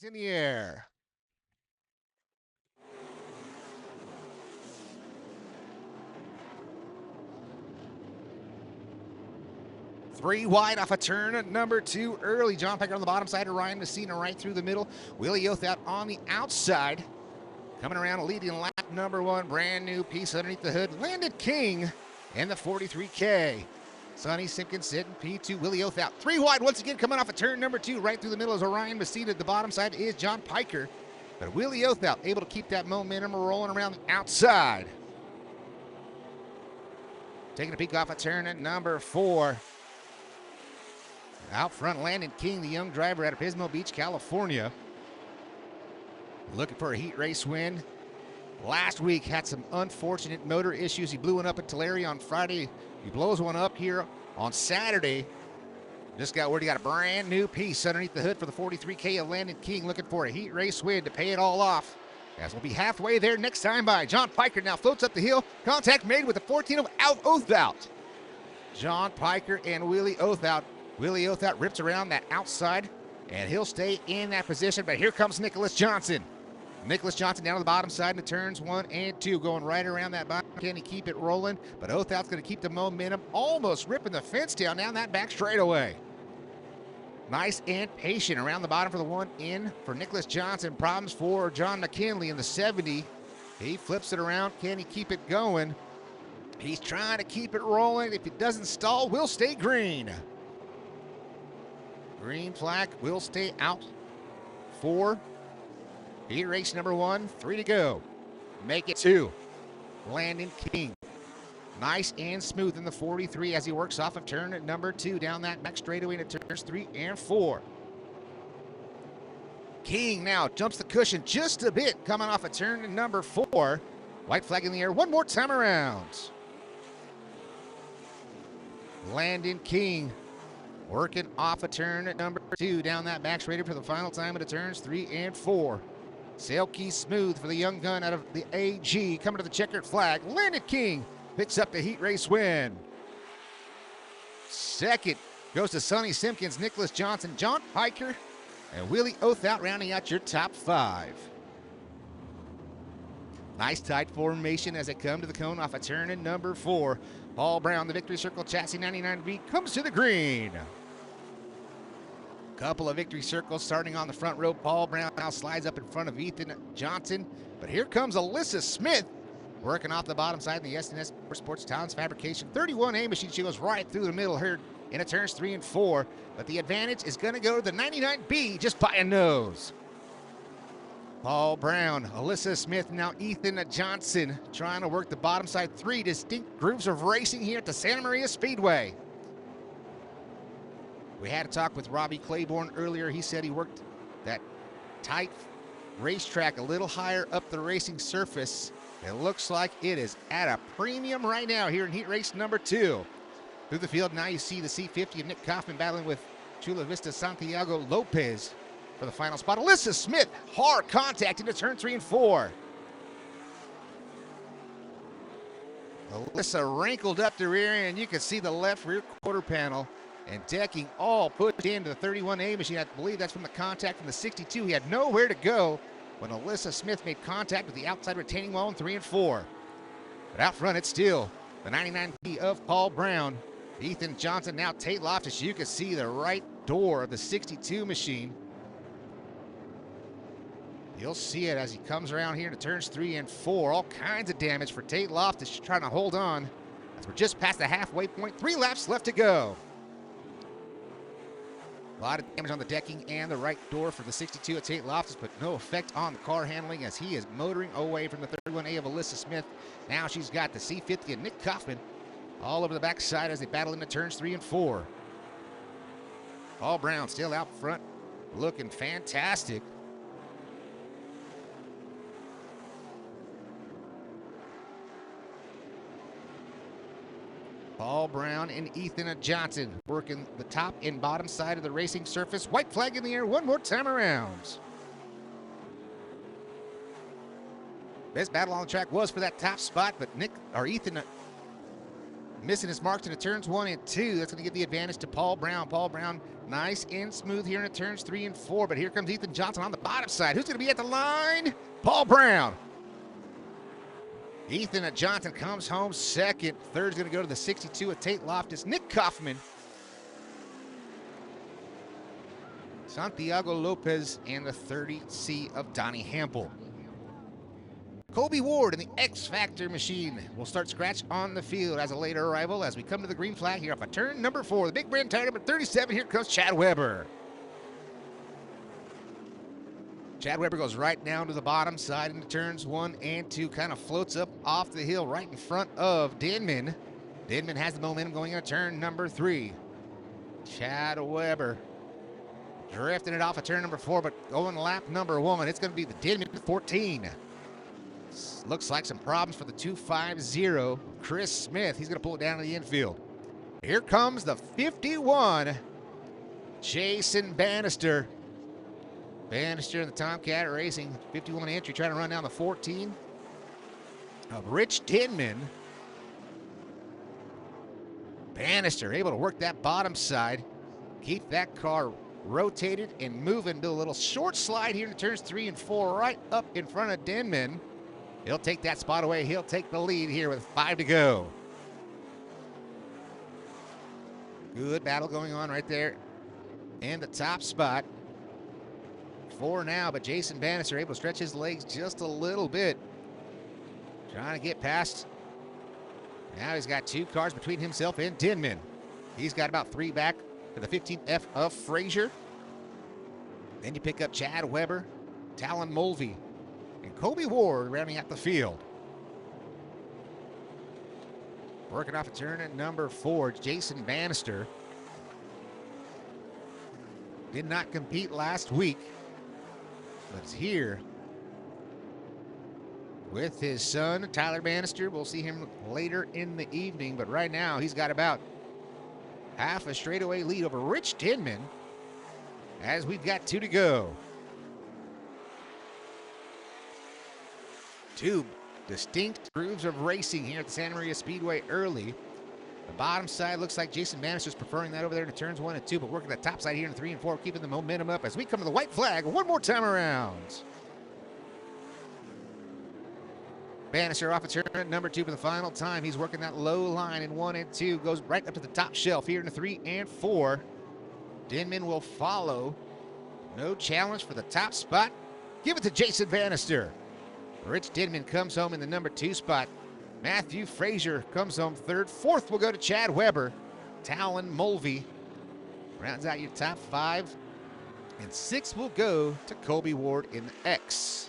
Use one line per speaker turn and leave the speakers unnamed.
in the air. Three wide off a turn at number 2 early. John Piker on the bottom side of Ryan Messina right through the middle. Willie Oath out on the outside. Coming around leading lap number 1. Brand new piece underneath the hood. Landed King in the 43K. Sonny Simpkins sitting P2. Willie Oath out. Three wide once again coming off a turn number 2. Right through the middle is Orion Messina. The bottom side is John Piker. But Willie Oath out, able to keep that momentum rolling around the outside. Taking a peek off a turn at number 4. Out front, Landon King, the young driver out of Pismo Beach, California. Looking for a heat race win. Last week had some unfortunate motor issues. He blew one up at Tulare on Friday. He blows one up here on Saturday. Just got word he got a brand new piece underneath the hood for the 43K of Landon King, looking for a heat race win to pay it all off. As we'll be halfway there next time by. John Piker now floats up the hill. Contact made with the 14 of Oath out. John Piker and Willie Oath out. Willie Oath out rips around that outside, and he'll stay in that position. But here comes Nicholas Johnson. Nicholas Johnson down to the bottom side in the turns 1 and 2, going right around that bottom. Can he keep it rolling? But Oath out's going to keep the momentum, almost ripping the fence down that back straightaway. Nice and patient around the bottom for the 1 in for Nicholas Johnson. Problems for John McKinley in the 70. He flips it around. Can he keep it going? He's trying to keep it rolling. If it doesn't stall, we'll stay green. Green flag will stay out for heat race number 1. 3 to go. Make it 2. Landon King. Nice and smooth in the 43 as he works off of turn at number 2 down that back straightaway into turns 3 and 4. King now jumps the cushion just a bit coming off of turn at number 4. White flag in the air one more time around. Landon King working off a turn at number 2 down that back straight for the final time into turns 3 and 4. Silky smooth for the young gun out of the AG. Coming to the checkered flag. Landon King picks up the heat race win. Second goes to Sonny Simpkins, Nicholas Johnson, John Piker, and Willie Oath out rounding out your top 5. Nice tight formation as they come to the cone off a turn at number 4. Paul Brown, the Victory Circle Chassis 99B, comes to the green. Couple of victory circles starting on the front row. Paul Brown now slides up in front of Johnson. But here comes Alyssa Smith working off the bottom side of the SNS Sports Talents Fabrication 31A machine. She goes right through the middle here into turns 3 and 4. But the advantage is going to go to the 99B just by a nose. Paul Brown, Alyssa Smith, now Ethan Johnson trying to work the bottom side. 3 distinct groups of racing here at the Santa Maria Speedway. We had a talk with Robbie Claiborne earlier. He said he worked that tight racetrack a little higher up the racing surface. It looks like it is at a premium right now here in heat race number 2. Through the field now you see the C50 of Nick Kaufman battling with Chula Vista Santiago Lopez for the final spot. Alyssa Smith, hard contact into turn 3 and 4. Alyssa wrinkled up the rear end. You can see the left rear quarter panel and decking all pushed into the 31A machine. I believe that's from the contact from the 62. He had nowhere to go when Alyssa Smith made contact with the outside retaining wall in 3 and 4. But out front, it's still the 99P of Paul Brown. Ethan Johnson, now Tate Loftus. You can see the right door of the 62 machine. You'll see it as he comes around here to turns 3 and 4. All kinds of damage for Tate Loftus trying to hold on as we're just past the halfway point. 3 laps left to go. A lot of damage on the decking and the right door for the 62 at Tate Loftus, but no effect on the car handling as he is motoring away from the 31A of Alyssa Smith. Now she's got the C50 and Nick Kaufman all over the backside as they battle into turns 3 and 4. Paul Brown still out front, looking fantastic. Paul Brown and Ethan Johnson working the top and bottom side of the racing surface. White flag in the air one more time around. Best battle on the track was for that top spot, but Ethan missing his marks into turns 1 and 2. That's going to give the advantage to Paul Brown. Paul Brown Nice and smooth here in turns 3 and 4, but here comes Ethan Johnson on the bottom side. Who's going to be at the line? Paul Brown. Ethan Johnson comes home second. Third's going to go to the 62 with Tate Loftus. Nick Kaufman, Santiago Lopez, and the 30C of Donnie Hampel. Colby Ward in the X Factor machine will start scratch on the field as a later arrival as we come to the green flag here off of turn number 4. The big brand tire number 37. Here comes Chad Weber. Chad Weber goes right down to the bottom side into turns 1 and 2. Kind of floats up off the hill right in front of Denman. Denman has the momentum going into turn number 3. Chad Weber drifting it off of turn number 4, but going lap number 1. It's going to be the Denman 14. Looks like some problems for the 250. Chris Smith, he's going to pull it down to the infield. Here comes the 51, Jason Bannister. Bannister in the Tomcat Racing 51 entry, trying to run down the 14 of Rich Denman. Bannister able to work that bottom side, keep that car rotated and moving. Do a little short slide here in turns 3 and 4, right up in front of Denman. He'll take that spot away. He'll take the lead here with 5 to go. Good battle going on right there in the top spot. 4 now, but Jason Bannister able to stretch his legs just a little bit. Trying to get past. Now he's got 2 cars between himself and Denman. He's got about 3 back to the 15F of Frazier. Then you pick up Chad Weber, Talon Mulvey, and Colby Ward rounding out the field. Working off a turn at number 4, Jason Bannister. Did not compete last week, but is here with his son, Tyler Bannister. We'll see him later in the evening, but right now he's got about half a straightaway lead over Rich Denman as we've got 2 to go. 2 distinct grooves of racing here at the Santa Maria Speedway early. The bottom side looks like Jason Bannister's preferring that over there in turns 1 and 2, but working the top side here in 3 and 4, keeping the momentum up as we come to the white flag one more time around. Bannister off a turn at number 2 for the final time. He's working that low line in 1 and 2, goes right up to the top shelf here in 3 and 4. Denman will follow. No challenge for the top spot. Give it to Jason Bannister. Rich Denman comes home in the number 2 spot. Matthew Frazier comes home 3rd. 4th will go to Chad Weber. Talon Mulvey rounds out your top 5. And 6th will go to Colby Ward in the X.